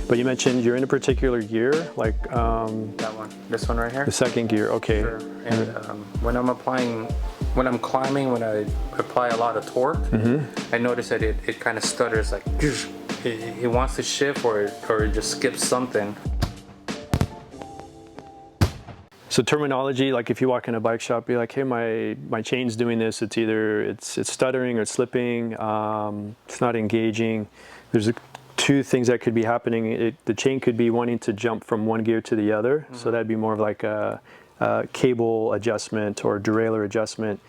But you mentioned you're in a particular gear, like that one, this one right here. The second gear, okay. Sure. And when I'm climbing, when I apply a lot of torque, I notice that it kind of stutters, like it wants to shift or it just skips something. So terminology, like if you walk in a bike shop, be like, hey, my chain's doing this. It's either it's stuttering or it's slipping. It's not engaging. There's two things that could be happening. The chain could be wanting to jump from one gear to the other. So that'd be more of like a cable adjustment or derailleur adjustment,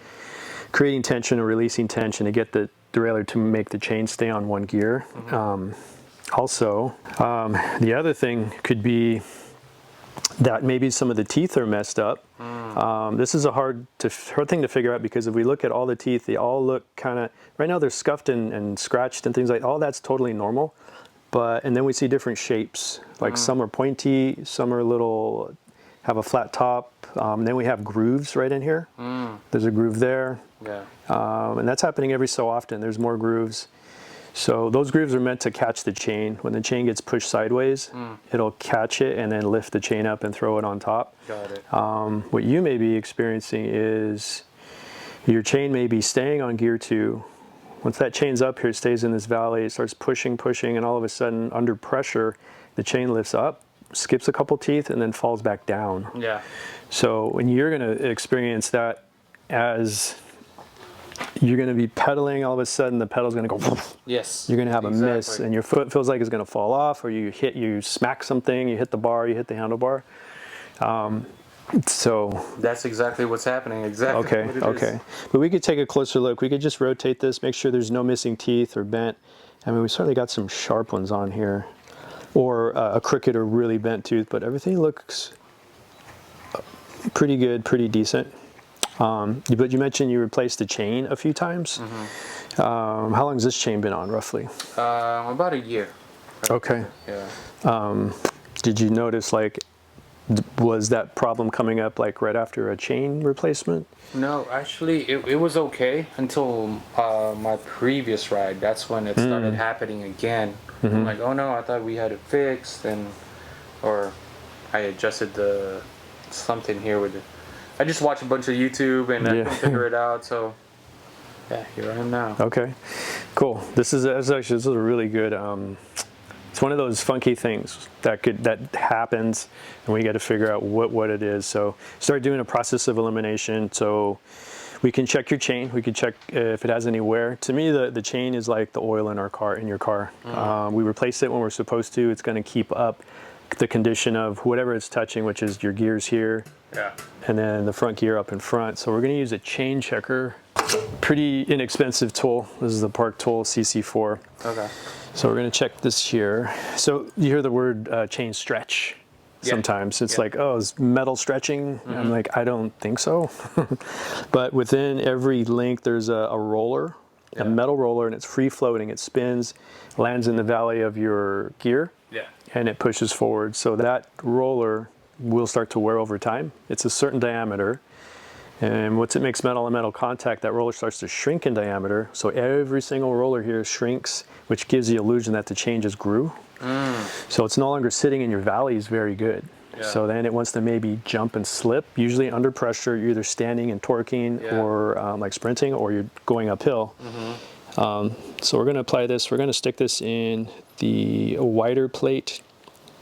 creating tension or releasing tension to get the derailleur to make the chain stay on one gear. Also, the other thing could be that maybe some of the teeth are messed up. This is a hard thing to figure out, because if we look at all the teeth, they all look kind of, right now they're scuffed and scratched and things like, all that's totally normal. And then we see different shapes, like some are pointy, some are little, have a flat top. Then we have grooves right in here. There's a groove there. Yeah. And that's happening every so often. There's more grooves. So those grooves are meant to catch the chain. When the chain gets pushed sideways, it'll catch it and then lift the chain up and throw it on top. Got it. What you may be experiencing is your chain may be staying on gear 2. Once that chain's up here, it stays in this valley, it starts pushing, and all of a sudden, under pressure, the chain lifts up, skips a couple teeth, and then falls back down. Yeah. So when you're going to experience that, as you're going to be pedaling, all of a sudden the pedal's going to go. Yes. You're going to have a miss, and your foot feels like it's going to fall off, or you smack something, you hit the bar, you hit the handlebar. So that's exactly what's happening. Exactly. Okay. But we could take a closer look. We could just rotate this, make sure there's no missing teeth or bent. I mean, we certainly got some sharp ones on here, or a crooked or really bent tooth, but everything looks pretty good, pretty decent. But you mentioned you replaced the chain a few times. How long has this chain been on, roughly? About a year. Okay. Yeah. Did you notice, like, was that problem coming up like right after a chain replacement? No, actually it was okay until my previous ride. That's when it started happening again. I'm like, oh no, I thought we had it fixed, or I adjusted something here with it. I just watched a bunch of YouTube and I couldn't figure it out, so yeah, here I am now. Okay, cool. This is a really good, it's one of those funky things that happens, and we got to figure out what it is. So start doing a process of elimination. So we can check your chain. We can check if it has any wear. To me, the chain is like the oil in your car. We replace it when we're supposed to. It's going to keep up the condition of whatever it's touching, which is your gears here, and then the front gear up in front. So we're going to use a chain checker. Pretty inexpensive tool. This is the Park tool CC4. Okay. So we're going to check this here. So you hear the word chain stretch sometimes. It's like, oh, is metal stretching? I'm like, I don't think so. But within every link, there's a roller, a metal roller, and it's free floating. It spins, lands in the valley of your gear, and it pushes forward. So that roller will start to wear over time. It's a certain diameter. And once it makes metal and metal contact, that roller starts to shrink in diameter. So every single roller here shrinks, which gives the illusion that the chain just grew. So it's no longer sitting in your valleys very good. So then it wants to maybe jump and slip. Usually under pressure, you're either standing and torquing or like sprinting, or you're going uphill. So we're going to apply this. We're going to stick this in the wider plate.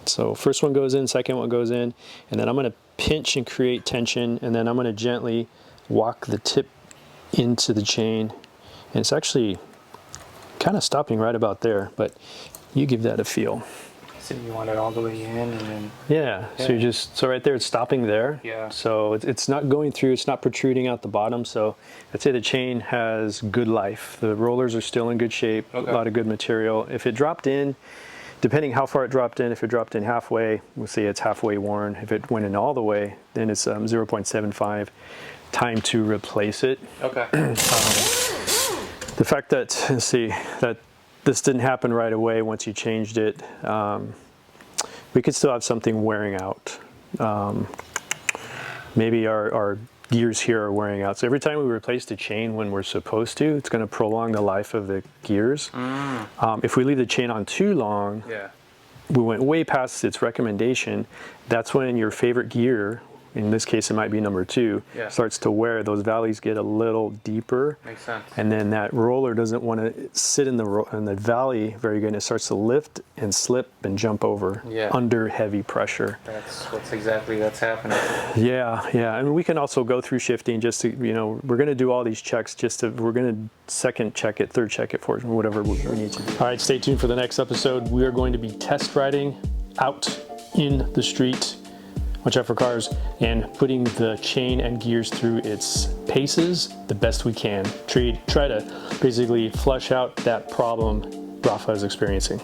So first one goes in, second one goes in, and then I'm going to pinch and create tension, and then I'm going to gently walk the tip into the chain, and it's actually kind of stopping right about there, but you give that a feel. So you want it all the way in, and then so right there it's stopping there. So it's not going through, it's not protruding out the bottom. So I'd say the chain has good life. The rollers are still in good shape, a lot of good material. If it dropped in, depending how far it dropped in, if it dropped in halfway, we'll say it's halfway worn. If it went in all the way, then it's 0.75 time to replace it. Okay. The fact that, that this didn't happen right away once you changed it, we could still have something wearing out. Maybe our gears here are wearing out. So every time we replace the chain when we're supposed to, it's going to prolong the life of the gears. If we leave the chain on too long, we went way past its recommendation, that's when your favorite gear, in this case it might be number 2, Yeah. starts to wear. Those valleys get a little deeper. Makes sense. And then that roller doesn't want to sit in the valley very good, and it starts to lift and slip and jump over under heavy pressure. That's happening. Yeah. And we can also go through shifting just to, we're going to do all these checks we're going to second check it, third check it for whatever we need to do. All right, stay tuned for the next episode. We are going to be test riding out in the street, watch out for cars, and putting the chain and gears through its paces the best we can. Try to basically flush out that problem Rapha is experiencing.